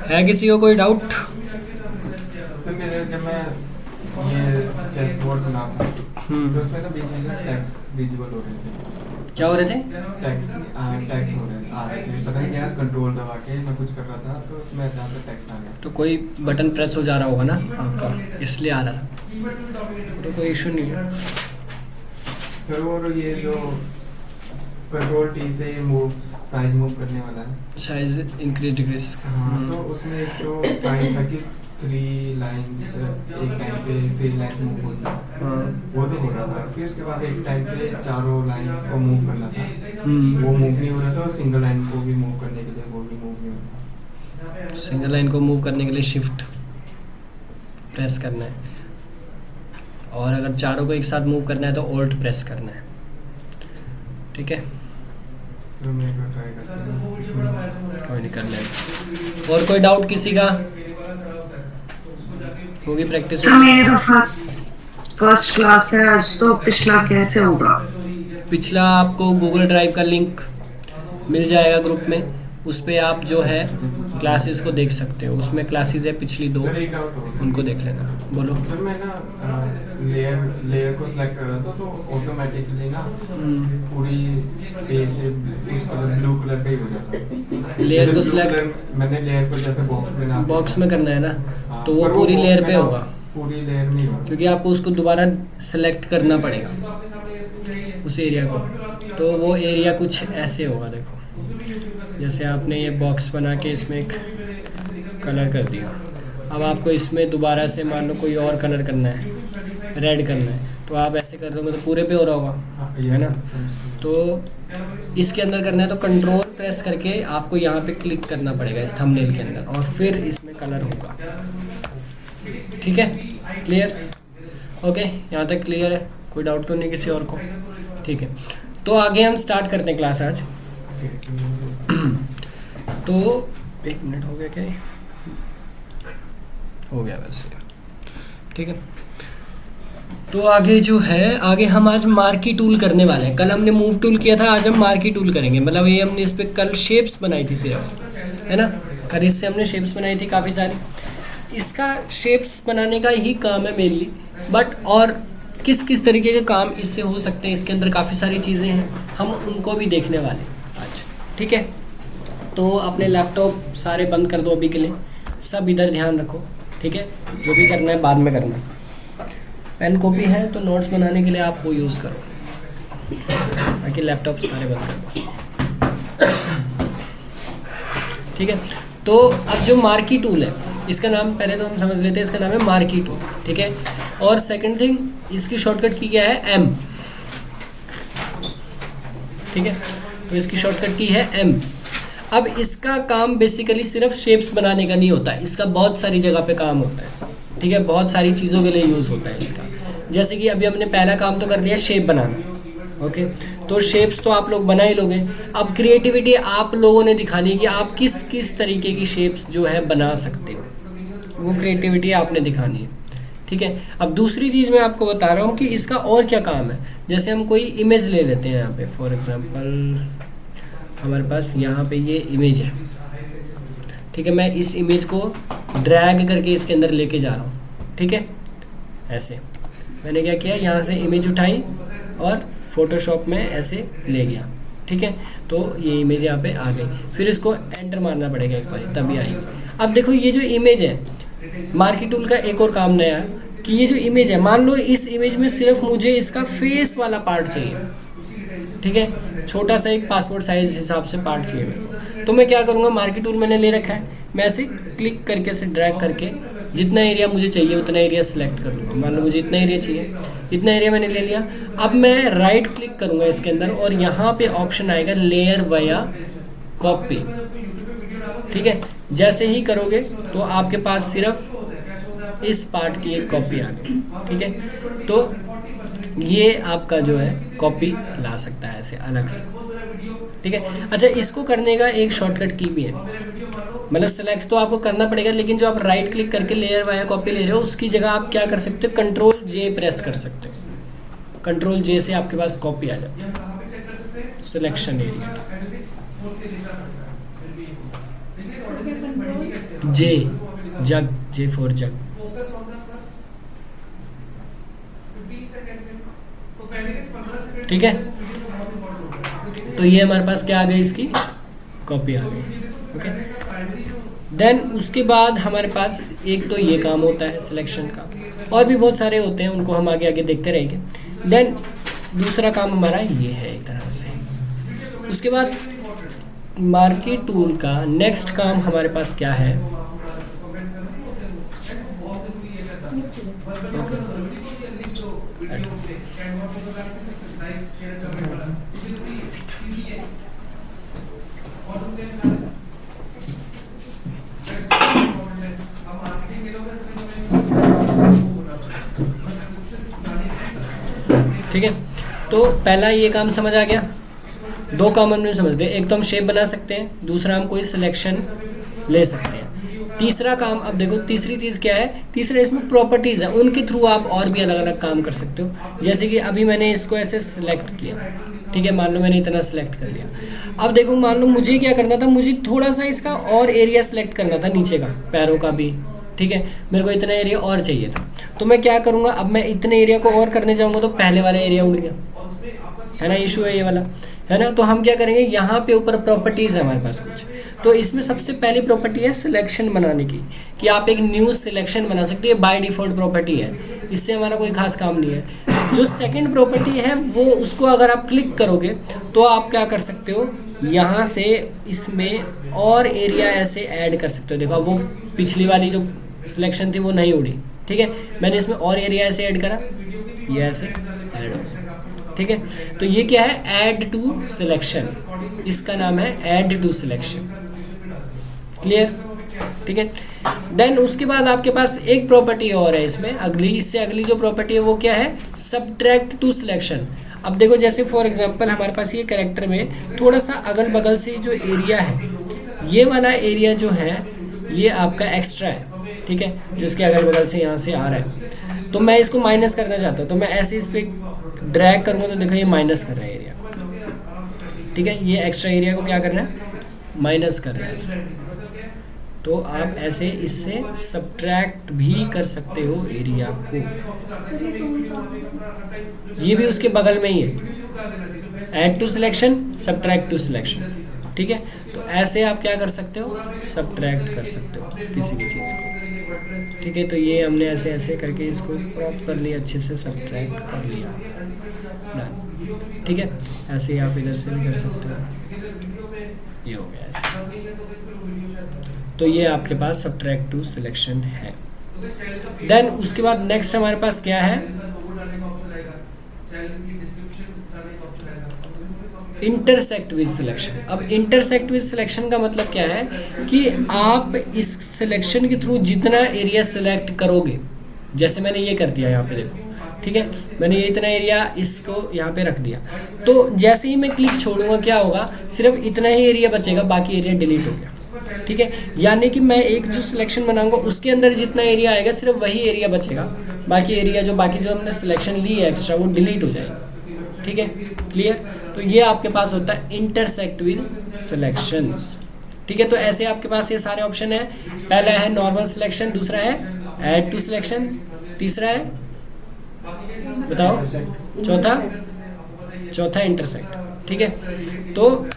है किसी को कोई डाउट? सर मेरे जब मैं ये चेस बोर्ड बनाता हूँ तो उसमें ना बीच में से टैक्स विजुअल हो रहे थे। क्या हो रहे थे? टैक्स टैक्स हो रहे आ रहे थे, पता नहीं क्या कंट्रोल दबा के मैं कुछ कर रहा था तो उसमें अचानक से टैक्स आ गया। तो कोई बटन प्रेस हो जा रहा होगा ना आपका, इसलिए आ रहा था। तो कोई इशू नहीं है सर और ये जो कंट्रोल टी से ये मूव साइज मूव करने वाला है, साइज इंक्रीज डिक्रीज। हाँ तो उसमें एक तो टाइम था कि 3 लाइन्स एक टाइम पे 3 लाइन्स मूव होता है, हाँ वो तो हो रहा था। फिर उसके बाद एक टाइम पे चारों लाइन्स को मूव करना था, वो मूव नहीं हो रहा था। और सिंगल लाइन को भी मूव करने के लिए वो भी मूव नहीं हो रहा था। सिंगल लाइन को मूव करने के लिए शिफ्ट प्रेस करना है, और अगर चारों को एक साथ मूव करना है तो ऑल्ट प्रेस करना है। ठीक है, तो मैं एक बार ट्राई करता हूँ। कोई नहीं, कर लेंगे। और कोई डाउट किसी का? होगी प्रैक्टिस? सर मेरा फर्स्ट क्लास है आज, तो पिछला कैसे होगा? पिछला आपको गूगल ड्राइव का लिंक मिल जाएगा ग्रुप में, उस पर आप जो है क्लासेस को देख सकते हो। उसमें क्लासेस है पिछली 2, सर एक डाउट हो गया। उनको देख लेना। बोलो। सर मैं ना लेयर को सिलेक्ट कर रहा था तो ऑटोमेटिकली ना पूरी पेज उस कलर ब्लू कलर का ही हो जाता। लेयर को blue select- color- मैंने लेयर को जैसे बॉक्स में ना बॉक्स में करना है ना, हाँ, तो वो पर पूरी box लेयर में पे ना होगा, पूरी लेयर में ही होगा। क्योंकि आपको उसको दोबारा सेलेक्ट करना पड़ेगा उस एरिया को। तो वो एरिया कुछ ऐसे होगा, देखो जैसे आपने ये बॉक्स बना के इसमें एक कलर कर दिया। अब आपको इसमें दोबारा से मान लो कोई और कलर करना है, रेड करना है, तो आप ऐसे कर दोगे तो पूरे पे हो रहा होगा, हाँ, है ना। तो इसके अंदर करना है तो कंट्रोल प्रेस करके आपको यहाँ पे क्लिक करना पड़ेगा इस थंबनेल के अंदर, और फिर इसमें कलर होगा। ठीक है, क्लियर? ओके, यहाँ तक क्लियर है? कोई डाउट तो नहीं किसी और को? ठीक है, तो आगे हम स्टार्ट करते हैं क्लास आज। तो 1 मिनट हो गया क्या? ये हो गया वैसे। ठीक है, तो आगे जो है, आगे हम आज मार्की टूल करने वाले हैं। कल हमने मूव टूल किया था, आज हम मार्की टूल करेंगे। मतलब ये हमने इस पर कल शेप्स बनाई थी सिर्फ, है ना। कल इससे हमने शेप्स बनाई थी काफ़ी सारी। इसका शेप्स बनाने का ही काम है मेनली, बट और किस किस तरीके के काम इससे हो सकते हैं, इसके अंदर काफ़ी सारी चीज़ें हैं, हम उनको भी देखने वाले हैं आज। ठीक है, तो अपने लैपटॉप सारे बंद कर दो अभी के लिए, सब इधर ध्यान रखो। ठीक है, जो भी करना है बाद में करना। पेन कॉपी है तो नोट्स बनाने के लिए आप वो यूज़ करो, बाकी लैपटॉप सारे बंद कर दो। ठीक है, तो अब जो मार्की टूल है, इसका नाम पहले तो हम समझ लेते हैं, इसका नाम है मार्की टूल। ठीक है, और सेकंड थिंग, इसकी शॉर्टकट की क्या है? एम। ठीक है, तो इसकी शॉर्टकट की है एम। अब इसका काम बेसिकली सिर्फ शेप्स बनाने का नहीं होता, इसका बहुत सारी जगह पे काम होता है। ठीक है, बहुत सारी चीज़ों के लिए यूज़ होता है इसका। जैसे कि अभी हमने पहला काम तो कर लिया शेप बनाना। ओके, तो शेप्स तो आप लोग बना ही लोगे। अब क्रिएटिविटी आप लोगों ने दिखानी है कि आप किस किस तरीके की शेप्स जो है बना सकते हो, वो क्रिएटिविटी आपने दिखानी है। ठीक है, अब दूसरी चीज़ मैं आपको बता रहा हूँ कि इसका और क्या काम है। जैसे हम कोई इमेज ले लेते हैं यहाँ पे, फॉर एग्जांपल हमारे पास यहाँ पे ये इमेज है। ठीक है, मैं इस इमेज को ड्रैग करके इसके अंदर लेके जा रहा हूँ। ठीक है, ऐसे मैंने क्या किया, यहाँ से इमेज उठाई और फोटोशॉप में ऐसे ले गया। ठीक है, तो ये इमेज यहाँ पे आ गई। फिर इसको एंटर मारना पड़ेगा एक बार, तभी आएगी। अब देखो ये जो इमेज है, मार्की टूल का एक और काम नया है कि ये जो इमेज है, मान लो इस इमेज में सिर्फ मुझे इसका फेस वाला पार्ट चाहिए। ठीक है, छोटा सा एक पासपोर्ट साइज हिसाब से पार्ट चाहिए मेरे को, तो मैं क्या करूँगा, मार्की टूल मैंने ले रखा है, मैं ऐसे क्लिक करके से ड्रैग करके जितना एरिया मुझे चाहिए उतना एरिया सेलेक्ट कर लूँगा। मान लो मुझे इतना एरिया चाहिए, इतना एरिया मैंने ले लिया। अब मैं राइट क्लिक करूँगा इसके अंदर और यहाँ पे ऑप्शन आएगा लेयर वाया कॉपी। ठीक है, जैसे ही करोगे तो आपके पास सिर्फ इस पार्ट की एक कॉपी आ गई। ठीक है, तो ये आपका जो है कॉपी ला सकता है ऐसे अलग से। ठीक है, अच्छा इसको करने का एक शॉर्टकट की भी है, मतलब सेलेक्ट तो आपको करना पड़ेगा, लेकिन जो आप राइट क्लिक करके लेयर वाया कॉपी ले रहे हो उसकी जगह आप क्या कर सकते हो, कंट्रोल जे प्रेस कर सकते हो। कंट्रोल जे से आपके पास कॉपी आ जाती है सिलेक्शन एरिया की। जे, जग, जे फॉर जग। ठीक है, तो ये हमारे पास क्या आ गई, इसकी कॉपी आ गई। ओके, देन उसके बाद हमारे पास एक तो ये काम होता है सिलेक्शन का, और भी बहुत सारे होते हैं, उनको हम आगे आगे देखते रहेंगे। देन दूसरा काम हमारा ये है एक तरह से। उसके बाद मार्की टूल का नेक्स्ट काम हमारे पास क्या है, ठीक है। तो पहला ये काम समझ आ गया, दो काम हमने समझ लिया, एक तो हम शेप बना सकते हैं, दूसरा हम कोई सिलेक्शन ले सकते हैं। तीसरा काम, अब देखो तीसरी चीज़ क्या है, तीसरा इसमें प्रॉपर्टीज़ है, उनके थ्रू आप और भी अलग अलग काम कर सकते हो। जैसे कि अभी मैंने इसको ऐसे सिलेक्ट किया, ठीक है, मान लो मैंने इतना सिलेक्ट कर लिया। अब देखो मान लो मुझे क्या करना था, मुझे थोड़ा सा इसका और एरिया सिलेक्ट करना था, नीचे का पैरों का भी, ठीक है, मेरे को इतना एरिया और चाहिए था। तो मैं क्या करूँगा, अब मैं इतने एरिया को और करने जाऊँगा तो पहले वाला एरिया उड़ गया, है ना, इशू है ये वाला, है ना। तो हम क्या करेंगे, यहाँ पे ऊपर प्रॉपर्टीज़ है हमारे पास कुछ, तो इसमें सबसे पहली प्रॉपर्टी है सिलेक्शन बनाने की, कि आप एक न्यू सिलेक्शन बना सकते हो, ये बाय डिफ़ॉल्ट प्रॉपर्टी है, इससे हमारा कोई खास काम नहीं है। जो सेकंड प्रॉपर्टी है वो, उसको अगर आप क्लिक करोगे तो आप क्या कर सकते हो, यहाँ से इसमें और एरिया ऐसे ऐड कर सकते हो। देखो वो पिछली वाली जो सिलेक्शन थी वो नहीं उड़ी, ठीक है, मैंने इसमें और एरिया ऐसे ऐड करा, ये ऐसे ऐड हो, ठीक है। तो ये क्या है, ऐड टू सिलेक्शन, इसका नाम है ऐड टू सिलेक्शन, क्लियर, ठीक है। देन उसके बाद आपके पास एक प्रॉपर्टी और है इसमें, अगली, इससे अगली जो प्रॉपर्टी है वो क्या है, सब्ट्रैक्ट टू सिलेक्शन। अब देखो जैसे फॉर एग्जांपल हमारे पास ये कैरेक्टर में थोड़ा सा अगल बगल से जो एरिया है, ये वाला एरिया जो है ये आपका एक्स्ट्रा है, ठीक है, जो इसके अगल बगल से यहाँ से आ रहा है, तो मैं इसको माइनस करना चाहता हूँ, तो मैं ऐसे इस पर ड्रैग करूँगा तो देखो ये माइनस कर रहा है एरिया को, ठीक है, ये एक्स्ट्रा एरिया को क्या करना है, माइनस कर रहा है ऐसे। तो आप ऐसे इससे सब्ट्रैक्ट भी कर सकते हो एरिया को, ये भी उसके बगल में ही है, add to selection, subtract to selection, ठीक है। तो ऐसे आप क्या कर सकते हो, सब्ट्रैक्ट कर सकते हो किसी भी चीज़ को, ठीक है। तो ये हमने ऐसे ऐसे करके इसको प्रॉपरली अच्छे से सब्ट्रैक्ट कर लिया, ठीक है। ऐसे ही आप इधर से भी कर सकते हो, ये हो गया ऐसे। तो ये आपके पास सब्ट्रैक्ट टू सिलेक्शन है। देन उसके बाद नेक्स्ट हमारे पास क्या है, इंटरसेक्ट विद सिलेक्शन। अब इंटरसेक्ट विद सिलेक्शन का मतलब क्या है कि आप इस सिलेक्शन के थ्रू जितना एरिया सिलेक्ट करोगे, जैसे मैंने ये कर दिया यहाँ पे देखो, ठीक है, मैंने ये इतना एरिया इसको यहाँ पे रख दिया, तो जैसे ही मैं क्लिक छोड़ूंगा क्या होगा, सिर्फ इतना ही एरिया बचेगा, बाकी एरिया डिलीट हो गया, ठीक है। यानी कि मैं एक जो सिलेक्शन बनाऊंगा उसके अंदर जितना एरिया आएगा सिर्फ वही एरिया बचेगा, बाकी एरिया जो हमने सिलेक्शन ली है एक्स्ट्रा वो डिलीट हो जाएगी, ठीक है, क्लियर। तो ये आपके पास होता है इंटरसेक्ट विद सिलेक्शंस, ठीक है। तो ऐसे आपके पास ये सारे ऑप्शन है, पहला है नॉर्मल सिलेक्शन, दूसरा है ऐड टू सिलेक्शन, तीसरा है बताओ, चौथा इंटरसेक्ट, ठीक है। तो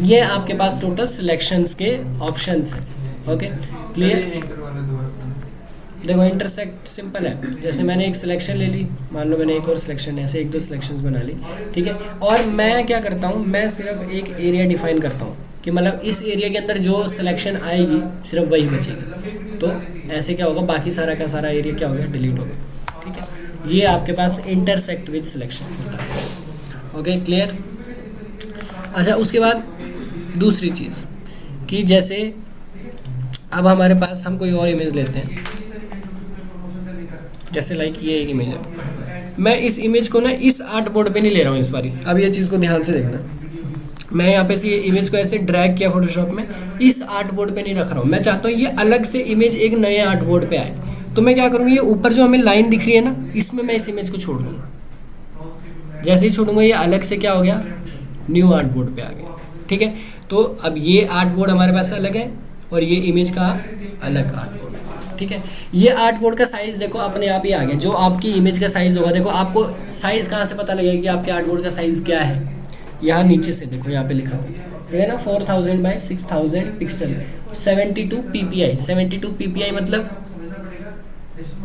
ये आपके पास टोटल सिलेक्शंस के ऑप्शंस हैं, ओके, क्लियर। देखो इंटरसेक्ट सिंपल है, जैसे मैंने एक सिलेक्शन ले ली, मान लो मैंने एक और सिलेक्शन, ऐसे एक दो सिलेक्शंस बना ली, ठीक है, और मैं क्या करता हूँ, मैं सिर्फ एक एरिया डिफाइन करता हूँ कि मतलब इस एरिया के अंदर जो सिलेक्शन आएगी सिर्फ वही बचेगी, तो ऐसे क्या होगा, बाकी सारा का सारा एरिया क्या हो गया, डिलीट हो गया, ठीक है। ये आपके पास इंटरसेक्ट विद सिलेक्शन होता है, ओके, क्लियर। अच्छा, उसके बाद दूसरी चीज़ कि जैसे अब हमारे पास हम कोई और इमेज लेते हैं, जैसे लाइक ये एक इमेज है, मैं इस इमेज को ना इस आर्ट बोर्ड पे नहीं ले रहा हूँ इस बारी, अब ये चीज़ को ध्यान से देखना, मैं यहाँ पे से ये इमेज को ऐसे ड्रैग किया फोटोशॉप में, इस आर्ट बोर्ड पे नहीं रख रहा हूँ, मैं चाहता हूँ ये अलग से इमेज एक नए आर्ट बोर्ड पे आए, तो मैं क्या करूँगी, ये ऊपर जो हमें लाइन दिख रही है ना, इसमें मैं इस इमेज को छोड़ दूँगा, जैसे ही छोड़ूंगा ये अलग से क्या हो गया, न्यू आर्ट बोर्ड पे आ गया, ठीक है। तो अब ये आर्ट बोर्ड हमारे पास अलग है और ये इमेज का अलग आर्टबोर्ड, ठीक है। ये आर्टबोर्ड का साइज़ देखो अपने आप ही आ गया, जो आपकी इमेज का साइज़ होगा। देखो आपको साइज़ कहाँ से पता लगेगा कि आपके आर्टबोर्ड का साइज़ क्या है, यहाँ नीचे से देखो, यहाँ पे लिखा हुआ है ना 4000 बाय 6000 पिक्सल, 72 ppi। 72 ppi मतलब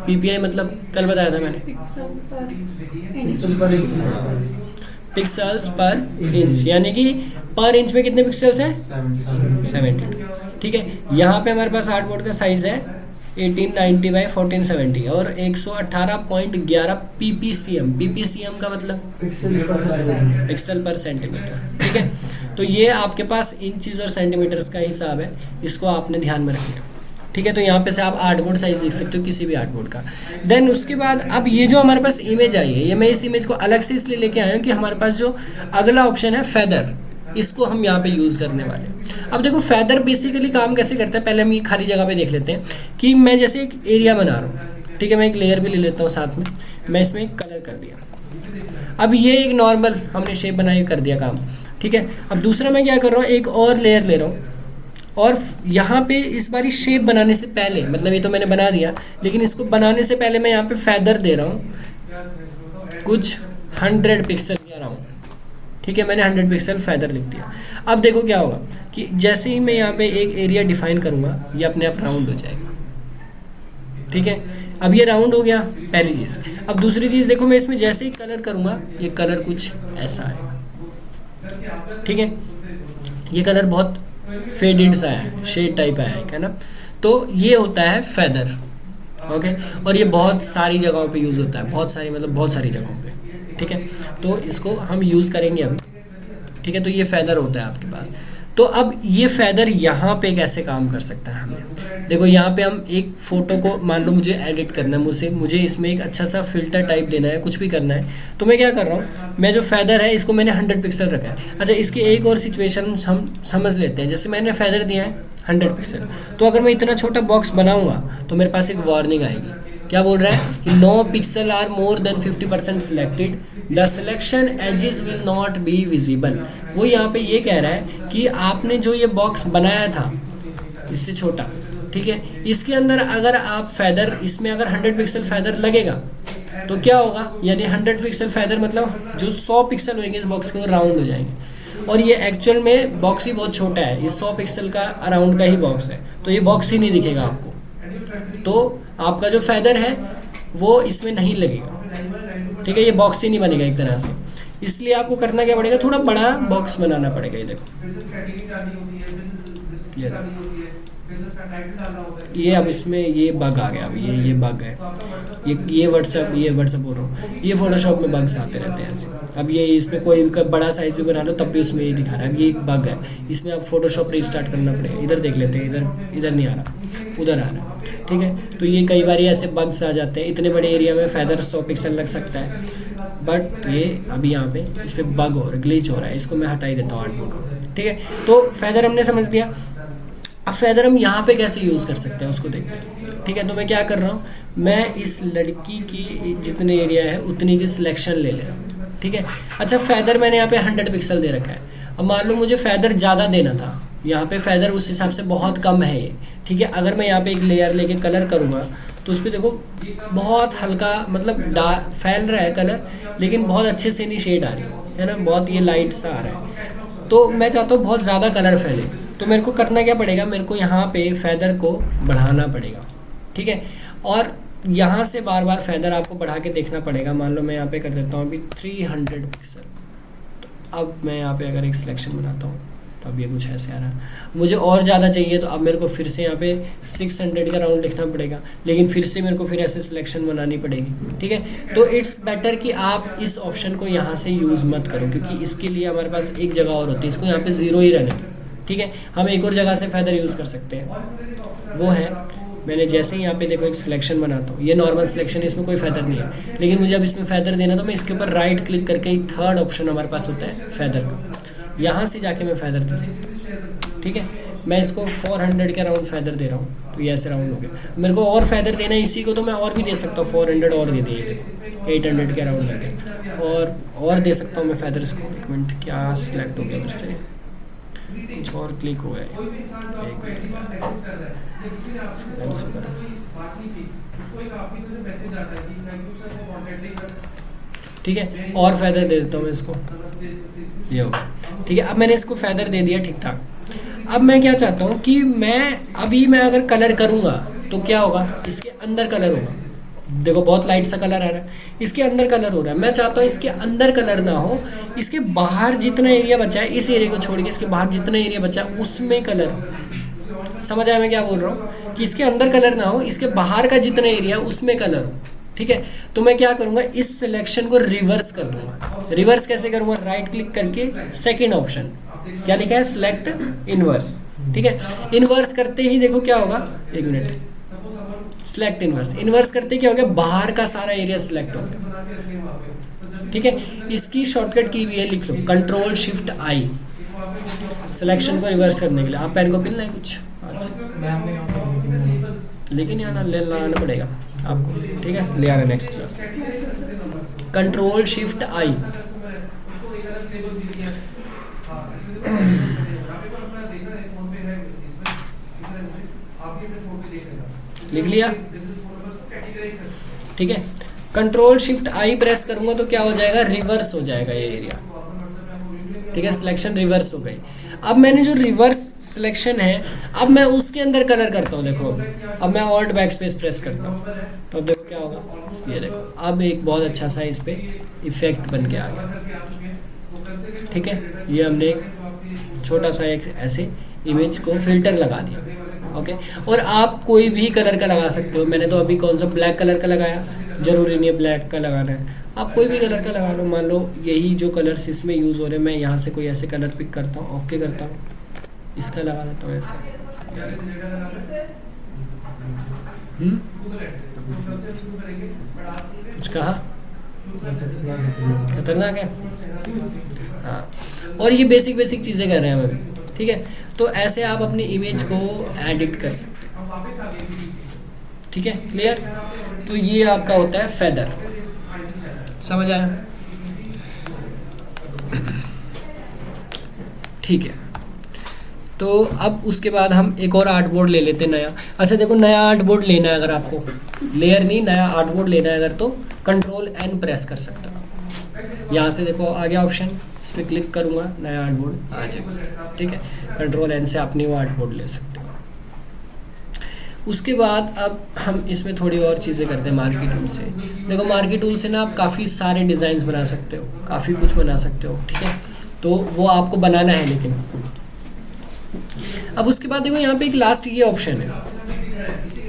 ppi मतलब कल बताया था मैंने, पिक्सल्स पर इंच, यानी कि पर इंच में कितने पिक्सल्स हैं 72, ठीक है। यहाँ पे हमारे पास आर्टबोर्ड का साइज़ है 1890 बाई 1470 और 118.11 ppcm। ppcm का मतलब पिक्सल पर सेंटीमीटर, ठीक है। तो ये आपके पास इंचेस और सेंटीमीटर्स का हिसाब है, इसको आपने ध्यान में रखना, ठीक है। तो यहाँ पे से आप आर्टबोर्ड साइज देख सकते हो किसी भी आर्टबोर्ड का। देन उसके बाद अब ये जो हमारे पास इमेज आई है, ये मैं इस इमेज को अलग से इसलिए लेके आया हूँ कि हमारे पास जो अगला ऑप्शन है फेदर, इसको हम यहाँ पे यूज़ करने वाले हैं। अब देखो फेदर बेसिकली काम कैसे करता है, पहले हम ये खाली जगह पे देख लेते हैं कि मैं जैसे एक एरिया बना रहा हूँ, ठीक है। मैं एक लेयर भी ले लेता हूँ साथ में, मैं इसमें एक कलर कर दिया। अब ये एक नॉर्मल हमने शेप बनाई कर दिया काम, ठीक है। अब दूसरा मैं क्या कर रहा हूँ, एक और लेयर ले रहा हूँ और यहाँ पे इस बारी शेप बनाने से पहले, मतलब ये तो मैंने बना दिया, लेकिन इसको बनाने से पहले मैं यहाँ पे फेदर दे रहा हूँ कुछ 100 पिक्सल दे रहा हूँ, ठीक है। मैंने 100 पिक्सल फेदर लिख दिया। अब देखो क्या होगा कि जैसे ही मैं यहाँ पे एक एरिया डिफाइन करूँगा, ये अपने आप राउंड हो जाएगा, ठीक है। अब ये राउंड हो गया पहली चीज़। अब दूसरी चीज़ देखो, मैं इसमें जैसे ही कलर करूँगा, ये कलर कुछ ऐसा आएगा, ठीक है। ये कलर बहुत फेडेड सा है, शेड टाइप आया है ना। तो ये होता है फेदर, ओके। और ये बहुत सारी जगहों पे यूज़ होता है, बहुत सारी मतलब बहुत सारी जगहों पे, ठीक है। तो इसको हम यूज़ करेंगे अभी, ठीक है। तो ये फेदर होता है आपके पास। तो अब ये फेदर यहाँ पे कैसे काम कर सकता है हमें, देखो यहाँ पे हम एक फ़ोटो को, मान लो मुझे एडिट करना है, मुझे इसमें एक अच्छा सा फिल्टर टाइप देना है, कुछ भी करना है, तो मैं क्या कर रहा हूँ, मैं जो फेदर है इसको मैंने 100 पिक्सल रखा है। अच्छा, इसकी एक और सिचुएशन हम समझ लेते हैं। जैसे मैंने फेदर दिया है 100 पिक्सल, तो अगर मैं इतना छोटा बॉक्स बनाऊँगा तो मेरे पास एक वार्निंग आएगी। क्या बोल रहा है कि no pixel are more than 50% selected, the selection edges will not be visible. वो यहाँ पे ये कह रहा है कि आपने जो ये बॉक्स बनाया था इससे छोटा, ठीक है, इसके अंदर अगर आप फेदर, इसमें अगर 100 पिक्सल फेदर लगेगा तो क्या होगा, यानी 100 पिक्सल फेदर मतलब जो 100 पिक्सल होंगे इस बॉक्स के वो राउंड हो जाएंगे। और ये एक्चुअल में बॉक्स ही बहुत छोटा है, ये 100 पिक्सल का अराउंड का ही बॉक्स है, तो ये बॉक्स ही नहीं दिखेगा आपको। तो आपका जो फेदर है वो इसमें नहीं लगेगा, ठीक है। ये बॉक्स ही नहीं बनेगा एक तरह से, इसलिए आपको करना क्या पड़ेगा, थोड़ा बड़ा बॉक्स बनाना पड़ेगा। ये देखो, ये अब इसमें ये बग आ गया। अब ये बग है, ये व्हाट्सएप बोल रहा हूँ, ये फोटोशॉप में बग्स आते रहते हैं ऐसे। अब ये इसमें कोई बड़ा साइज भी बना लो तब भी उसमें ये दिखा रहा है। अब ये एक बग है, इसमें अब फोटोशॉप रीस्टार्ट करना पड़ेगा। इधर देख लेते हैं, इधर नहीं आ रहा, उधर आ रहा है, ठीक है। तो ये कई बार ऐसे बग्स आ जाते हैं। इतने बड़े एरिया में फेदर 100 पिक्सल लग सकता है, बट ये अभी यहाँ पे इस पर बग हो रहा है, ग्लिच हो रहा है। इसको मैं हटा ही देता हूँ आर्टबोर्ड को, ठीक है। तो फेदर हमने समझ लिया। अब फेदर हम यहाँ पे कैसे यूज़ कर सकते हैं उसको देखते हैं, ठीक है। तो मैं क्या कर रहा हूँ, मैं इस लड़की की जितने एरिया है उतनी की सिलेक्शन ले रहा हूँ, ठीक है। अच्छा, फेदर मैंने यहाँ पे 100 पिक्सल दे रखा है। अब मान लो मुझे फेदर ज़्यादा देना था, यहाँ पे फेदर उस हिसाब से बहुत कम है ये, ठीक है। अगर मैं यहाँ पे एक लेयर लेके कलर करूँगा तो उस पर देखो बहुत हल्का, मतलब फैल रहा है कलर, लेकिन बहुत अच्छे से नहीं शेड आ रही है ना, बहुत ये लाइट सा आ रहा है। तो मैं चाहता हूँ बहुत ज़्यादा कलर फैले, तो मेरे को करना क्या पड़ेगा, मेरे को यहाँ पे फेदर को बढ़ाना पड़ेगा, ठीक है। और यहाँ से बार बार फेदर आपको बढ़ा के देखना पड़ेगा। मान लो मैं यहाँ पे कर देता हूँ अभी 300 पिक्सल, तो अब मैं यहाँ पे अगर एक सिलेक्शन बनाता हूँ तो अब ये कुछ ऐसे आ रहा है। मुझे और ज़्यादा चाहिए तो अब मेरे को फिर से यहाँ पे 600 का राउंड लिखना पड़ेगा, लेकिन फिर से मेरे को फिर ऐसे सिलेक्शन बनानी पड़ेगी, ठीक है। तो इट्स बेटर कि आप इस ऑप्शन को यहाँ से यूज़ मत करो, क्योंकि इसके लिए हमारे पास एक जगह और होती है, इसको यहाँ पे 0 ही रहने दो, ठीक है। हम एक और जगह से फेदर यूज़ कर सकते हैं, वो है मैंने जैसे ही यहाँ पे देखो एक सिलेक्शन बनाता हूँ, ये नॉर्मल सिलेक्शन है, इसमें कोई फेदर नहीं है, लेकिन मुझे अब इसमें फेदर देना, तो मैं इसके ऊपर राइट क्लिक करके एक थर्ड ऑप्शन हमारे पास होता है फेदर का, यहाँ से जाके मैं फेदर दे सकता हूँ, ठीक है। मैं इसको 400 के राउंड फेदर दे रहा हूँ, तो ये ऐसे राउंड हो गया। मेरे को और फेदर देना है इसी को, तो मैं और भी दे सकता हूँ, 400 और दे दिए, देखो 800 के राउंड लगे, और दे सकता हूँ मैं फेदर। इसको एक मिनट, क्या सिलेक्ट हो गया मेरे से, कुछ और क्लिक हुआ है, एक मिनट, इसको कैंसिल करो। ठीक है, और फेदर दे देता हूँ मैं इसको, ये होगा। ठीक है, अब मैंने इसको फेदर दे दिया ठीक ठाक। अब मैं क्या चाहता हूँ कि मैं अगर कलर करूँगा तो क्या होगा, इसके अंदर कलर होगा। देखो बहुत लाइट सा कलर आ रहा है, इसके अंदर कलर हो रहा है। मैं चाहता हूँ इसके अंदर कलर ना हो, इसके बाहर जितना एरिया बचा है, इस एरिया को छोड़ के इसके बाहर जितना एरिया बचा है उसमें कलर हो। समझ आया मैं क्या बोल रहा हूँ, कि इसके अंदर कलर ना हो, इसके बाहर का जितना एरिया उसमें कलर हो। ठीक है, तो मैं क्या करूँगा, इस सिलेक्शन को रिवर्स कर दूंगा। रिवर्स कैसे करूँगा, राइट क्लिक करके सेकेंड ऑप्शन क्या लिखा है, सिलेक्ट इनवर्स। ठीक है, इनवर्स करते ही देखो क्या होगा, एक मिनट, सिलेक्ट इनवर्स। इनवर्स करते क्या हो गया, बाहर का सारा एरिया सिलेक्ट हो गया। ठीक है, इसकी शॉर्टकट की भी है, लिख लो कंट्रोल शिफ्ट आई, सिलेक्शन को रिवर्स करने के लिए। आप पेन को पिन लाए कुछ लेकिन यहाँ ले लाना पड़ेगा आपको। ठीक है, ले आना नेक्स्ट क्लास, कंट्रोल शिफ्ट आई। लिख लिया। ठीक है, कंट्रोल शिफ्ट आई प्रेस करूंगा तो क्या हो जाएगा, रिवर्स हो जाएगा ये एरिया। ठीक है, सिलेक्शन रिवर्स हो गई। अब मैंने जो रिवर्स सिलेक्शन है, अब मैं उसके अंदर कलर करता हूँ। देखो अब मैं ऑल्ट बैक स्पेस प्रेस करता हूँ तो अब देखो क्या होगा, ये देखो अब एक बहुत अच्छा सा इस पे इफेक्ट बन के आ गया। ठीक है, ये हमने एक छोटा सा एक ऐसे इमेज को फिल्टर लगा दिया। ओके, और आप कोई भी कलर का लगा सकते हो। मैंने तो अभी कौन सा ब्लैक कलर का लगाया, जरूरी नहीं है ब्लैक का लगाना है, आप कोई भी कलर का लगा लो। मान लो यही जो कलर्स इसमें यूज़ हो रहे हैं, मैं यहाँ से कोई ऐसे कलर पिक करता हूँ, ओके करता हूँ, इसका लगा देता हूँ ऐसे। कुछ कहा, खतरनाक है। हाँ, और ये बेसिक बेसिक चीज़ें कर रहे हैं हम अभी। ठीक है, तो ऐसे आप अपनी इमेज को एडिट कर सकते हैं। ठीक है, क्लियर। तो ये आपका होता है फेदर, समझ आया। ठीक है, तो अब उसके बाद हम एक और आर्ट बोर्ड ले लेते हैं नया। अच्छा देखो, नया आर्ट बोर्ड लेना है अगर आपको, लेयर नहीं नया आर्ट बोर्ड लेना है अगर, तो कंट्रोल एन प्रेस कर सकते हो। यहाँ से देखो आ गया ऑप्शन, इस पर क्लिक करूँगा, नया आर्ट बोर्ड आ जाएगा। ठीक है, कंट्रोल एन से आप न्यू आर्ट बोर्ड ले सकते हो। उसके बाद अब हम इसमें थोड़ी और चीज़ें करते हैं मार्की टूल से। देखो मार्की टूल से ना आप काफ़ी सारे डिज़ाइंस बना सकते हो, काफ़ी कुछ बना सकते हो। ठीक है, तो वो आपको बनाना है। लेकिन अब उसके बाद देखो यहाँ पे एक लास्ट ये ऑप्शन है,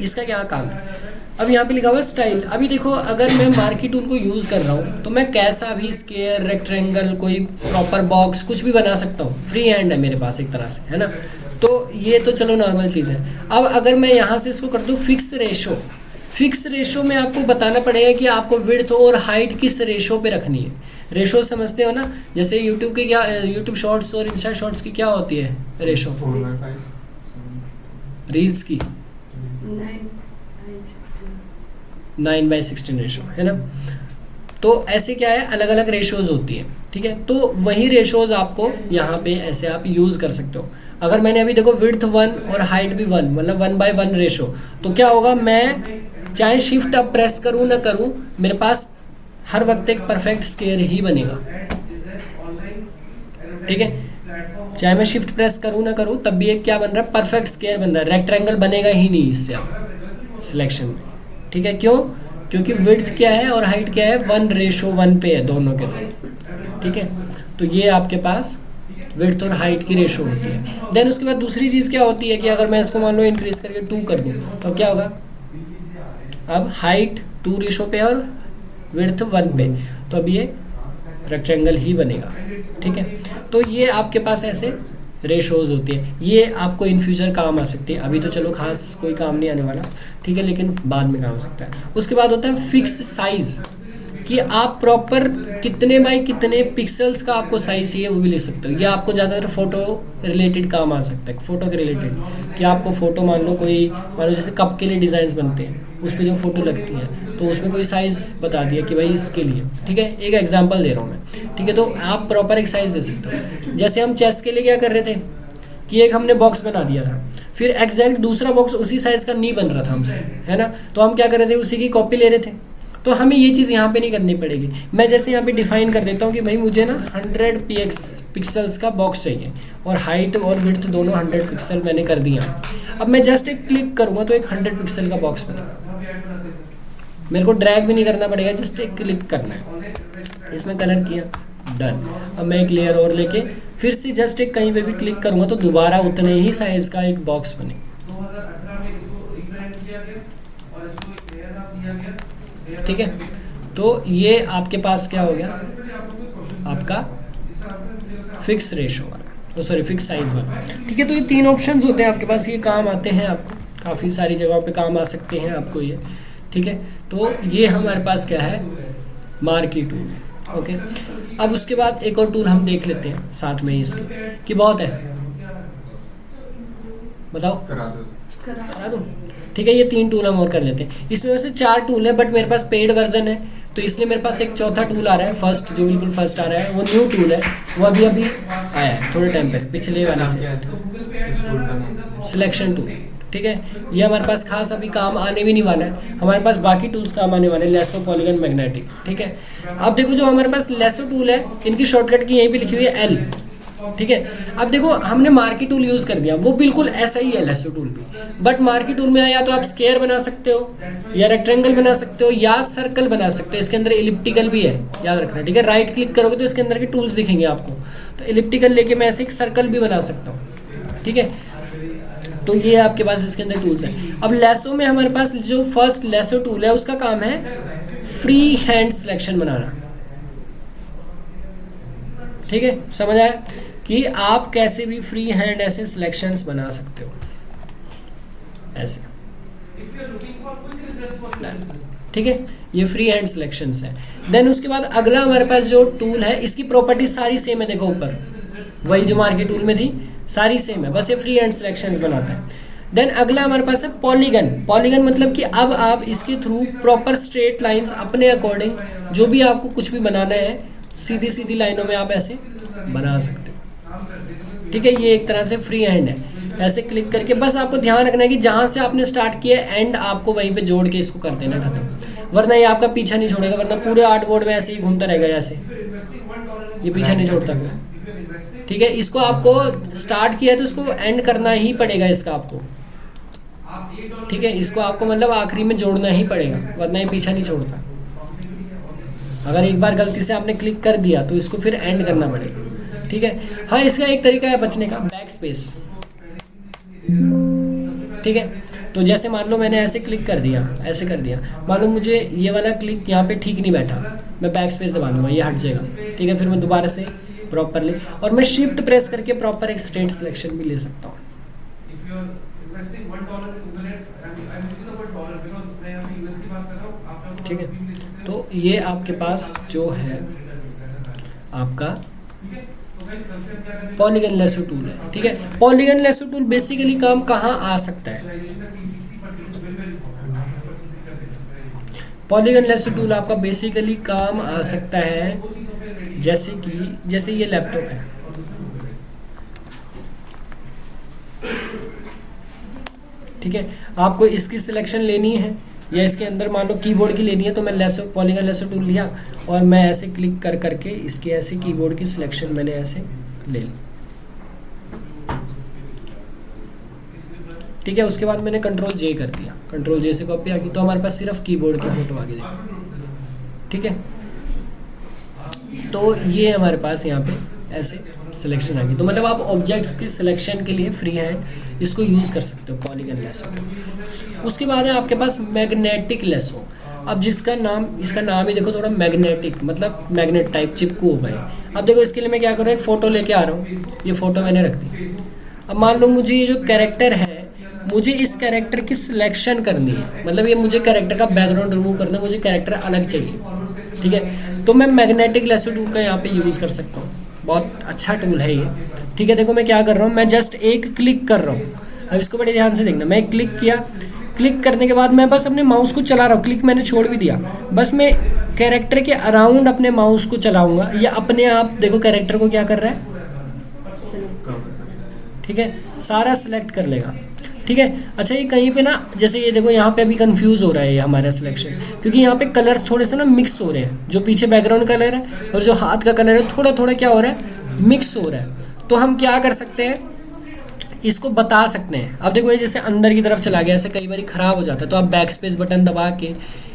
इसका क्या काम है। अब यहाँ पे लिखा हुआ है स्टाइल। अभी देखो अगर मैं मार्की टूल को यूज़ कर रहा हूँ तो मैं कैसा भी स्क्वायर, रेक्टेंगल, कोई प्रॉपर बॉक्स कुछ भी बना सकता हूँ। फ्री हैंड है मेरे पास एक तरह से, है ना। तो ये तो चलो नॉर्मल चीज़ है। अब अगर मैं यहाँ से इसको कर दूँ फिक्स रेशो, फिक्स रेशो में आपको बताना पड़ेगा कि आपको विड्थ और हाइट किस रेशो पे रखनी है। रेशो समझते हो ना, जैसे यूट्यूब की क्या, यूट्यूब शॉर्ट्स और इंस्टा शॉर्ट्स की क्या होती है रेशो, 4/5 रील्स की 9/16 रेशो, है ना। तो ऐसे क्या है, अलग अलग रेशोज़ होती है। ठीक है, तो वही रेशोज़ आपको यहाँ पे ऐसे आप यूज़ कर सकते हो। अगर मैंने अभी देखो विड्थ 1 और हाइट भी 1, मतलब 1/1 रेशो, तो क्या होगा, मैं चाहे शिफ्ट अब प्रेस करूँ ना करूँ, मेरे पास हर वक्त एक परफेक्ट स्क्वायर ही बनेगा। ठीक है, चाहे मैं शिफ्ट प्रेस करूँ ना करूँ, तब भी एक क्या बन रहा है, परफेक्ट स्क्वायर बन रहा है। रेक्टेंगल बनेगा ही नहीं इससे अब सिलेक्शन में। ठीक है, क्यों, क्योंकि विड्थ क्या है और हाइट क्या है, 1:1 पे है दोनों के दोनों। ठीक है, तो ये आपके पास विड्थ और हाइट की रेशो होती है। देन उसके बाद दूसरी चीज़ क्या होती है कि अगर मैं इसको मान लो इंक्रीज करके 2 कर दूँ तो क्या होगा, अब हाइट 2 रेशो पे और विड्थ 1 पे, तो अब ये रेक्टेंगल ही बनेगा। ठीक है, तो ये आपके पास ऐसे रेशोज़ होती है। ये आपको इन फ्यूचर काम आ सकती है। अभी तो चलो खास कोई काम नहीं आने वाला, ठीक है, लेकिन बाद में काम हो सकता है। उसके बाद होता है फिक्स साइज़, कि आप प्रॉपर कितने बाई कितने पिक्सल्स का आपको साइज़ चाहिए वो भी ले सकते हो। या आपको ज़्यादातर फ़ोटो रिलेटेड काम आ सकता है, फ़ोटो के रिलेटेड, कि आपको फ़ोटो मान लो जैसे कप के लिए डिज़ाइंस बनते हैं, उस पर जो फ़ोटो लगती है तो उसमें कोई साइज़ बता दिया कि भाई इसके लिए। ठीक है, एक एग्जांपल दे रहा हूँ मैं। ठीक है, तो आप प्रॉपर एक साइज़ दे सकते हो। जैसे हम चेस के लिए क्या कर रहे थे, कि एक हमने बॉक्स बना दिया था, फिर एग्जैक्ट दूसरा बॉक्स उसी साइज़ का नहीं बन रहा था हमसे, है ना, तो हम क्या कर रहे थे, उसी की कॉपी ले रहे थे। तो हमें ये चीज़ यहाँ पे नहीं करनी पड़ेगी। मैं जैसे यहाँ पे डिफाइन कर देता हूँ कि भाई मुझे ना 100 पिक्सल्स का बॉक्स चाहिए और हाइट और विड्थ दोनों 100 पिक्सल मैंने कर दिया। अब मैं जस्ट एक क्लिक करूँगा तो एक 100 पिक्सल का बॉक्स बनेगा। मेरे को ड्रैग भी नहीं करना पड़ेगा, जस्ट एक क्लिक करना है। इसमें कलर किया, डन। अब मैं एक लेयर और लेके फिर से जस्ट एक कहीं पे भी क्लिक करूँगा तो दोबारा उतने ही साइज़ का एक बॉक्स बनेगा। ठीक है, तो ये आपके पास क्या हो गया, आपका फिक्स रेशो वाला, सॉरी फिक्स साइज वाला। ठीक है, तो ये 3 ऑप्शंस होते हैं आपके पास, ये काम आते हैं आपको, काफ़ी सारी जगहों पे काम आ सकते हैं आपको ये। ठीक है, तो ये हमारे पास क्या है, मार्की टूल है। ओके, अब उसके बाद एक और टूल हम देख लेते हैं साथ में इसके, कि बहुत है, बताओ करा दूँ। ठीक है, ये 3 टूल हम और कर लेते हैं। इसमें वैसे 4 टूल है, बट मेरे पास पेड वर्जन है, तो इसलिए मेरे पास एक चौथा टूल आ रहा है, फर्स्ट जो बिल्कुल फर्स्ट आ रहा है वो न्यू टूल है, वो अभी आया है थोड़े टाइम पहले, पिछले वाले से, सिलेक्शन टूल। ठीक है, ये हमारे पास खास अभी काम आने भी नहीं वाला है, हमारे पास बाकी टूल्स काम आने वाले हैं, लेसो, पॉलीगन, मैग्नेटिक। ठीक है, अब देखो जो हमारे पास लेसो टूल है, इनकी शॉर्टकट की यहीं पे लिखी हुई है L। ठीक है, अब देखो हमने मार्की टूल यूज़ कर दिया, वो बिल्कुल ऐसा ही है लेसो टूल भी, बट मार्की टूल में या तो आप स्क्वायर बना सकते हो, या रेक्टेंगल बना सकते हो, या सर्कल बना सकते हो। इसके अंदर इलिप्टिकल भी है, याद रखना। ठीक है, राइट क्लिक करोगे तो इसके अंदर के टूल्स दिखेंगे आपको, तो इलिप्टिकल लेके मैं ऐसे एक सर्कल भी बना सकता हूँ। ठीक है, तो ये आपके पास इसके अंदर टूल्स हैं। अब लेसो में हमारे पास जो फर्स्ट लेसो टूल है उसका काम है फ्री हैंड सिलेक्शन बनाना। ठीक है, समझ आया कि आप कैसे भी फ्री हैंड ऐसे सिलेक्शंस बना सकते हो, ऐसे। ठीक है, ये फ्री हैंड सिलेक्शंस है। देन उसके बाद अगला हमारे पास जो टूल है, इसकी प्रॉपर्टी सारी सेम है, देखो ऊपर वही जो मार्की टूल में थी सारी सेम है, बस ये फ्री हैंड सिलेक्शंस बनाता है। देन अगला हमारे पास है पॉलीगन। पॉलीगन मतलब कि अब आप इसके थ्रू प्रॉपर स्ट्रेट लाइंस अपने अकॉर्डिंग जो भी आपको कुछ भी बनाना है, सीधी सीधी लाइनों में आप ऐसे बना सकते हो। ठीक है, ये एक तरह से फ्री हैंड है, ऐसे क्लिक करके बस आपको ध्यान रखना है कि जहाँ से आपने स्टार्ट किया एंड आपको वहीं पे जोड़ के इसको कर देना खत्म, वरना ये आपका पीछा नहीं छोड़ेगा, वरना पूरे आर्ट बोर्ड में ऐसे ही घूमता रहेगा, ऐसे ये पीछा नहीं छोड़ता फिर। ठीक है, इसको आपको स्टार्ट किया है तो इसको एंड करना ही पड़ेगा इसका आपको। ठीक है, इसको आपको मतलब आखिरी में जोड़ना ही पड़ेगा, वरना ये पीछा नहीं छोड़ता। अगर एक बार गलती से आपने क्लिक कर दिया तो इसको फिर एंड करना पड़ेगा। ठीक है, हाँ इसका एक तरीका है बचने का, बैक स्पेस। ठीक है, तो जैसे मान लो मैंने ऐसे क्लिक कर दिया, ऐसे कर दिया, मान लो मुझे ये वाला क्लिक यहाँ पे ठीक नहीं बैठा, मैं बैक स्पेस दबा लूँगा, ये हट जाएगा। ठीक है, फिर मैं दोबारा से प्रॉपरली, और मैं शिफ्ट प्रेस करके प्रॉपर एक स्ट्रेट सिलेक्शन भी ले सकता हूँ। ठीक है, तो ये आपके पास जो है आपका पॉलीगन लेसो टूल है। ठीक है, पॉलीगन लेसो टूल बेसिकली काम कहाँ आ सकता है, पॉलीगन लेसो टूल आपका बेसिकली काम आ सकता है जैसे ये लैपटॉप है। ठीक है, आपको इसकी सिलेक्शन लेनी है या इसके अंदर मान लो कीबोर्ड की लेनी है, तो मैं पॉलीगन लेसो टूल लिया और मैं ऐसे क्लिक कर करके इसके ऐसे कीबोर्ड की सिलेक्शन मैंने ऐसे ले ली। ठीक है, उसके बाद मैंने कंट्रोल जे कर दिया, कंट्रोल जे से कॉपी आ गई, तो हमारे पास सिर्फ कीबोर्ड की फोटो आ गई। ठीक है, तो ये हमारे पास यहाँ पे ऐसे सिलेक्शन आ गई। तो मतलब आप ऑब्जेक्ट्स की सिलेक्शन के लिए फ्री हैंड इसको यूज़ कर सकते हो, पॉलीगन लेसो। उसके बाद है आपके पास मैग्नेटिक लेसो। अब इसका नाम ही देखो थोड़ा मैग्नेटिक, मतलब मैग्नेट टाइप चिपकू हो गए। अब देखो इसके लिए मैं क्या कर रहा हूँ, एक फ़ोटो लेके आ रहा हूँ, ये फ़ोटो मैंने रख दी। अब मान लो मुझे ये जो कैरेक्टर है, मुझे इस कैरेक्टर की सिलेक्शन करनी है, मतलब ये मुझे कैरेक्टर का बैकग्राउंड रिमूव करना है, मुझे कैरेक्टर अलग चाहिए। ठीक है, तो मैं मैग्नेटिक लेसो टूल का यहाँ पे यूज़ कर सकता हूँ, बहुत अच्छा टूल है ये। ठीक है, देखो मैं क्या कर रहा हूँ, मैं जस्ट एक क्लिक कर रहा हूँ। अब इसको बड़े ध्यान से देखना, मैं क्लिक किया, क्लिक करने के बाद मैं बस अपने माउस को चला रहा हूँ, क्लिक मैंने छोड़ भी दिया, बस मैं कैरेक्टर के अराउंड अपने माउस को चलाऊंगा, या अपने आप देखो कैरेक्टर को क्या कर रहा है। ठीक है, सारा सिलेक्ट कर लेगा। ठीक है, अच्छा ये कहीं पे ना, जैसे ये देखो यहाँ पे अभी कंफ्यूज हो रहा है ये हमारा सिलेक्शन, क्योंकि यहाँ पे कलर्स थोड़े से ना मिक्स हो रहे हैं, जो पीछे बैकग्राउंड कलर है और जो हाथ का कलर है थोड़ा थोड़ा क्या हो रहा है, मिक्स हो रहा है। तो हम क्या कर सकते हैं, इसको बता सकते हैं। अब देखो ये जैसे अंदर की तरफ चला गया, ऐसे कई बार ख़राब हो जाता है, तो आप बैक स्पेस बटन दबा के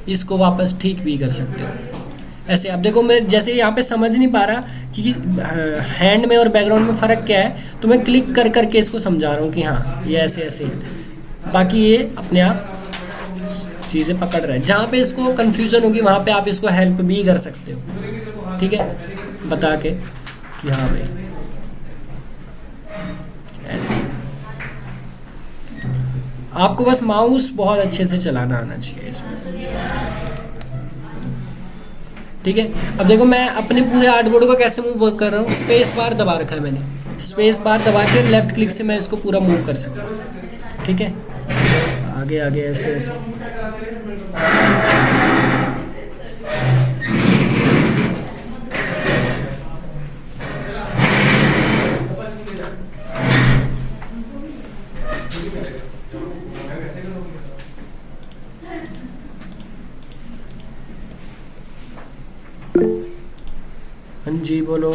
इसको वापस ठीक भी कर सकते हो ऐसे। अब देखो मैं जैसे यहाँ पे समझ नहीं पा रहा कि हैंड में और बैकग्राउंड में फ़र्क क्या है, तो मैं क्लिक कर करके इसको समझा रहा हूँ कि हाँ ये ऐसे ऐसे है। बाकी ये अपने आप चीज़ें पकड़ रहे हैं। जहाँ पे इसको कन्फ्यूज़न होगी वहाँ पे आप इसको हेल्प भी कर सकते हो, ठीक है, बता के कि हाँ भाई ऐसे। आपको बस माउस बहुत अच्छे से चलाना आना चाहिए इसमें, ठीक है। अब देखो मैं अपने पूरे आर्टबोर्ड को कैसे मूव कर रहा हूँ, स्पेस बार दबा रखा है मैंने, स्पेस बार दबा के लेफ्ट क्लिक से मैं इसको पूरा मूव कर सकता हूँ, ठीक है, आगे आगे ऐसे ऐसे। हाँ जी बोलो।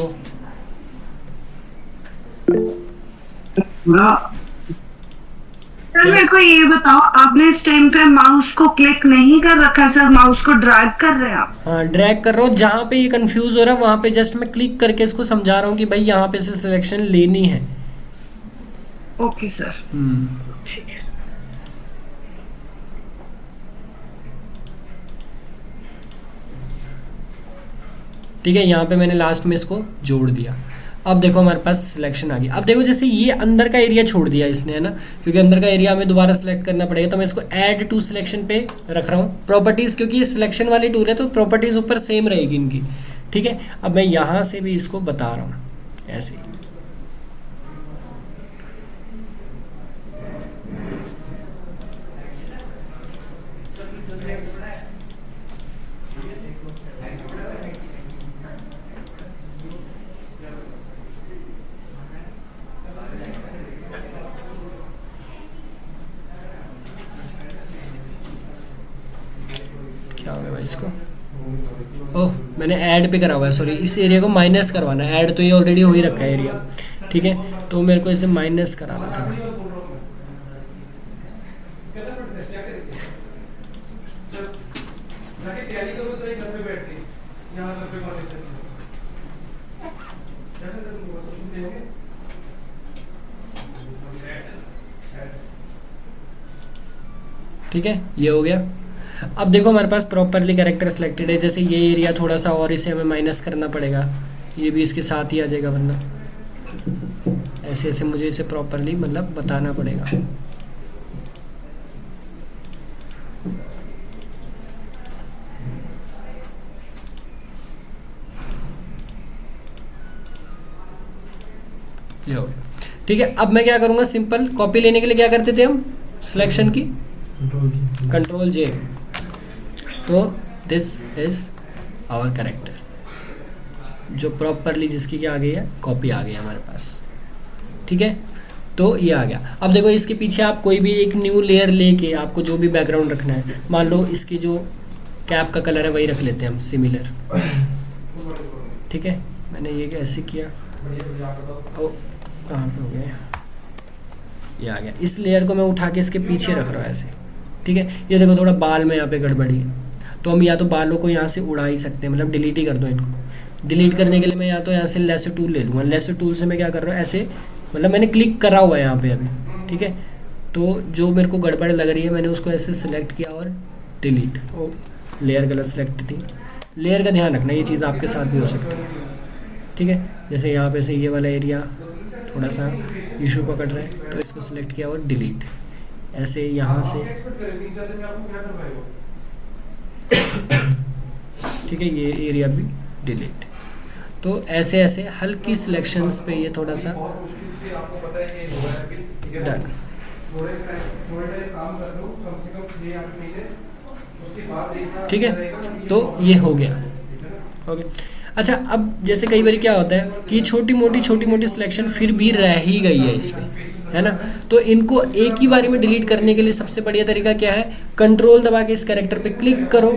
सर मेरे को ये बताओ, आपने इस टाइम पे माउस को क्लिक नहीं कर रखा सर, माउस को ड्रैग कर रहे हैं आप? हाँ ड्रैग कर रहा हूँ, जहाँ पे ये कंफ्यूज हो रहा है वहाँ पे जस्ट मैं क्लिक करके इसको समझा रहा हूँ कि भाई यहाँ पे से सिलेक्शन लेनी है। ओके सर, ठीक है। ठीक है, यहाँ पे मैंने लास्ट में इसको जोड़ दिया। अब देखो हमारे पास सिलेक्शन आ गई। अब देखो जैसे ये अंदर का एरिया छोड़ दिया इसने, है ना, क्योंकि अंदर का एरिया हमें दोबारा सेलेक्ट करना पड़ेगा, तो मैं इसको ऐड टू सिलेक्शन पे रख रहा हूँ। प्रॉपर्टीज़, क्योंकि ये सिलेक्शन वाली टूल है तो प्रॉपर्टीज़ ऊपर सेम रहेगी इनकी, ठीक है। अब मैं यहाँ से भी इसको बता रहा हूँ ऐसे। क्या हो गया भाई इसको, ओह मैंने ऐड पे करा हुआ है, सॉरी, इस एरिया को माइनस करवाना है। ऐड तो ये ऑलरेडी हो ही रखा है एरिया, ठीक है, तो मेरे को इसे माइनस कराना था। ठीक है, ये हो गया। अब देखो हमारे पास प्रॉपरली कैरेक्टर सिलेक्टेड है। जैसे ये एरिया थोड़ा सा और इसे हमें माइनस करना पड़ेगा, ये भी इसके साथ ही आ जाएगा, वरना ऐसे ऐसे मुझे इसे प्रॉपरली मतलब बताना पड़ेगा। ये हो गया, ठीक है। अब मैं क्या करूँगा, सिंपल कॉपी लेने के लिए क्या करते थे हम, सिलेक्शन की कंट्रोल जे, तो दिस इज आवर कैरेक्टर, जो प्रॉपरली जिसकी क्या आ गई है, कॉपी आ गई हमारे पास, ठीक है। तो ये आ गया। अब देखो इसके पीछे आप कोई भी एक न्यू लेयर लेके आपको जो भी बैकग्राउंड रखना है, मान लो इसकी जो कैप का कलर है वही रख लेते हैं हम, सिमिलर, ठीक है। मैंने ये ऐसे किया, ओ कहाँ पे हो गया, ये आ गया। इस लेयर को मैं उठा के इसके पीछे रख रहा हूँ ऐसे, ठीक है। ये देखो थोड़ा बाल में यहाँ पे गड़बड़ी है, तो हम या तो बालों को यहाँ से उड़ा ही सकते हैं, मतलब डिलीट ही कर दो इनको। डिलीट करने के लिए मैं या तो यहाँ से लेसर टूल ले लूँगा। लेसर टूल से मैं क्या कर रहा हूँ, ऐसे मतलब मैंने क्लिक करा हुआ है यहाँ पे अभी, ठीक है। तो जो मेरे को गड़बड़ लग रही है मैंने उसको ऐसे सिलेक्ट किया और डिलीट। ओ लेयर गलत सेलेक्ट थी, लेयर का ध्यान रखना, ये चीज़ आपके साथ भी हो सकती है, ठीक है। जैसे यहाँ पे से ये वाला एरिया थोड़ा सा इशू पकड़ रहा है, तो इसको सिलेक्ट किया और डिलीट, ऐसे यहाँ से, ठीक है, ये एरिया भी डिलीट। तो ऐसे ऐसे हल्की सिलेक्शंस पे ये थोड़ा सा डन, ठीक है। तो ये हो गया, ओके। अच्छा, अब जैसे कई बार क्या होता है कि छोटी मोटी सिलेक्शन फिर भी रह ही गई है इसमें, है ना। तो इनको एक ही बारी में डिलीट करने के लिए सबसे बढ़िया तरीका क्या है, कंट्रोल दबा के इस कैरेक्टर पे क्लिक करो,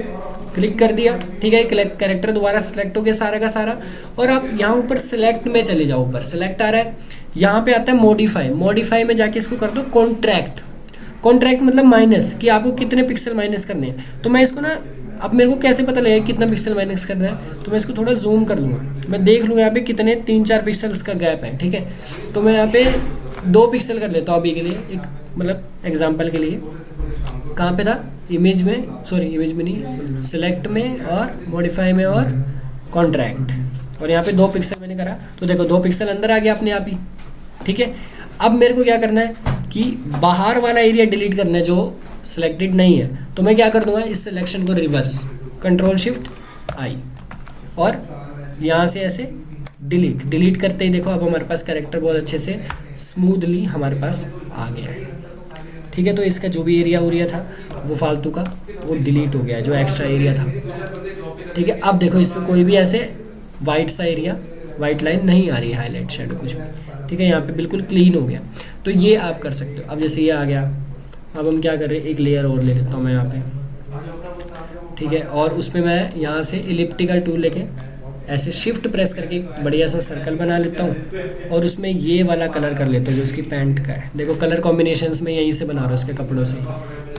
क्लिक कर दिया, ठीक है, कैरेक्टर दोबारा सेलेक्ट हो गया सारा का सारा। और आप यहाँ ऊपर सेलेक्ट में चले जाओ, ऊपर सेलेक्ट आ रहा है, यहाँ पे आता है मॉडिफाई में जाके इसको कर दो कॉन्ट्रैक्ट मतलब माइनस, कि आपको कितने पिक्सल माइनस करने हैं। तो मैं इसको ना, अब मेरे को कैसे पता लगेगा कितना पिक्सल माइनस करना है, तो मैं इसको थोड़ा जूम कर लूँगा, मैं देख लूँगा यहाँ पे कितने 3-4 पिक्सल्स का गैप है, ठीक है। तो मैं यहाँ पे 2 पिक्सल कर लेता हूँ अभी के लिए, एक मतलब एग्जांपल के लिए। कहाँ पे था, इमेज में नहीं, सिलेक्ट में और मॉडिफाई में और कॉन्ट्रैक्ट, और यहाँ पे 2 पिक्सल मैंने करा, तो देखो 2 पिक्सल अंदर आ गया अपने आप ही, ठीक है। अब मेरे को क्या करना है कि बाहर वाला एरिया डिलीट करना है जो सिलेक्टेड नहीं है, तो मैं क्या कर दूंगा, इस सिलेक्शन को रिवर्स, Ctrl+Shift+I, और यहाँ से ऐसे डिलीट करते ही देखो अब हमारे पास कैरेक्टर बहुत अच्छे से स्मूथली हमारे पास आ गया है, ठीक है। तो इसका जो भी एरिया था वो फालतू का वो डिलीट हो गया, जो एक्स्ट्रा एरिया था, ठीक है। अब देखो इसमें कोई भी ऐसे वाइट सा एरिया, वाइट लाइन नहीं आ रही है, हाईलाइट शेडो कुछ भी, ठीक है। यहाँ पे बिल्कुल क्लीन हो गया। तो ये आप कर सकते हो। अब जैसे ये आ गया, अब हम क्या कर रहे हैं, एक लेयर और ले लेता हूँ मैं यहाँ पे, ठीक है, और उसमें मैं यहाँ से इलिप्टिकल टूल लेके ऐसे शिफ्ट प्रेस करके एक बढ़िया सा सर्कल बना लेता हूँ, और उसमें ये वाला कलर कर लेता हूँ जो उसकी पैंट का है। देखो कलर कॉम्बिनेशंस में यहीं से बना रहा हूँ उसके कपड़ों से,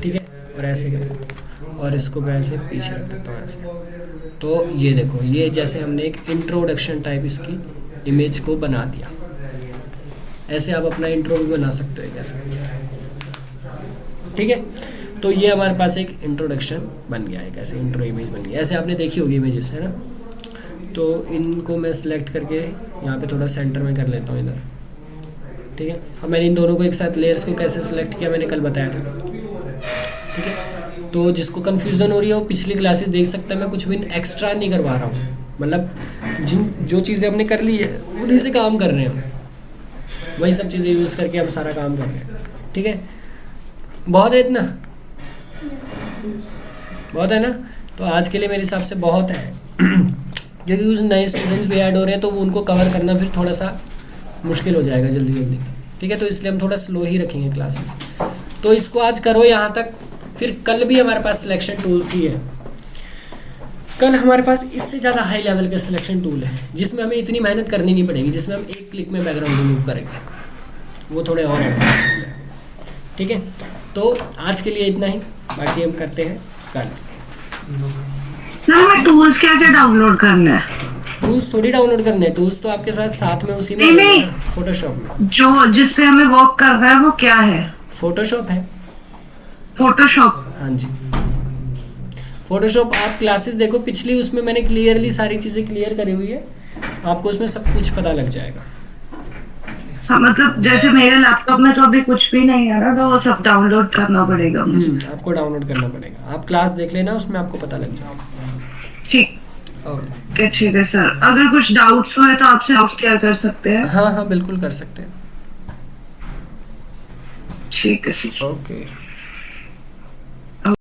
ठीक है, और ऐसे कर, और इसको मैं ऐसे पीछे रख देता हूँ ऐसे। तो ये देखो, ये जैसे हमने एक इंट्रोडक्शन टाइप इसकी इमेज को बना दिया। ऐसे आप अपना इंट्रो भी बना सकते हो कैसे, ठीक है। तो ये हमारे पास एक इंट्रोडक्शन बन गया है, ऐसे इंट्रो इमेज बन गई, ऐसे आपने देखी होगी इमेजेस, है ना। तो इनको मैं सिलेक्ट करके यहाँ पे थोड़ा सेंटर में कर लेता हूँ इधर, ठीक है। अब मैंने इन दोनों को एक साथ लेयर्स को कैसे सिलेक्ट किया मैंने कल बताया था, ठीक है। तो जिसको कन्फ्यूज़न हो रही है वो पिछली क्लासेस देख सकता है, मैं कुछ भी एक्स्ट्रा नहीं करवा रहा हूँ, मतलब जो चीज़ें हमने कर ली है उन्हीं से काम कर रहे हैं, वही सब चीज़ें यूज़ करके हम सारा काम कर रहे हैं, ठीक है। बहुत है इतना, बहुत है ना। तो आज के लिए मेरे हिसाब से बहुत है क्योंकि कुछ नए स्टूडेंट्स भी ऐड हो रहे हैं, तो उनको कवर करना फिर थोड़ा सा मुश्किल हो जाएगा जल्दी, ठीक है। तो इसलिए हम थोड़ा स्लो ही रखेंगे क्लासेस। तो इसको आज करो यहाँ तक, फिर कल भी हमारे पास सिलेक्शन टूल्स ही है। कल हमारे पास इससे ज़्यादा हाई लेवल का सिलेक्शन टूल है जिसमें हमें इतनी मेहनत करनी नहीं पड़ेगी, जिसमें हम एक क्लिक में बैकग्राउंड रिमूव करेंगे, वो थोड़े और एडवांस टूल है, ठीक है। तो आज के लिए इतना ही, बाकी हम करते हैं कल। मैं टूल्स क्या क्या डाउनलोड करना है? टूल्स थोड़ी डाउनलोड करने हैं, टूल्स तो आपके साथ में उसी में नहीं, फोटोशॉप में जो जिस पे हमें वर्क करना है वो क्या है? फोटोशॉप है। फोटोशॉप, हाँ जी, फोटोशॉप। आप क्लासेस देखो पिछली, उसमें मैंने क्लियरली सारी चीज़ें क्लियर करी हुई है, आपको उसमें सब कुछ पता लग जाएगा। हाँ, मतलब जैसे मेरे लैपटॉप में तो अभी कुछ भी नहीं है ना, तो वो सब डाउनलोड करना पड़ेगा मुझे। आपको डाउनलोड करना पड़ेगा, आप क्लास देख लेना, उसमें आपको पता लग जाएगा। ठीक, ओके, ठीक है सर। अगर कुछ डाउट्स हुए तो आपसे आप क्लियर कर सकते हैं? हाँ बिल्कुल कर सकते हैं। ठीक है सर। ओके।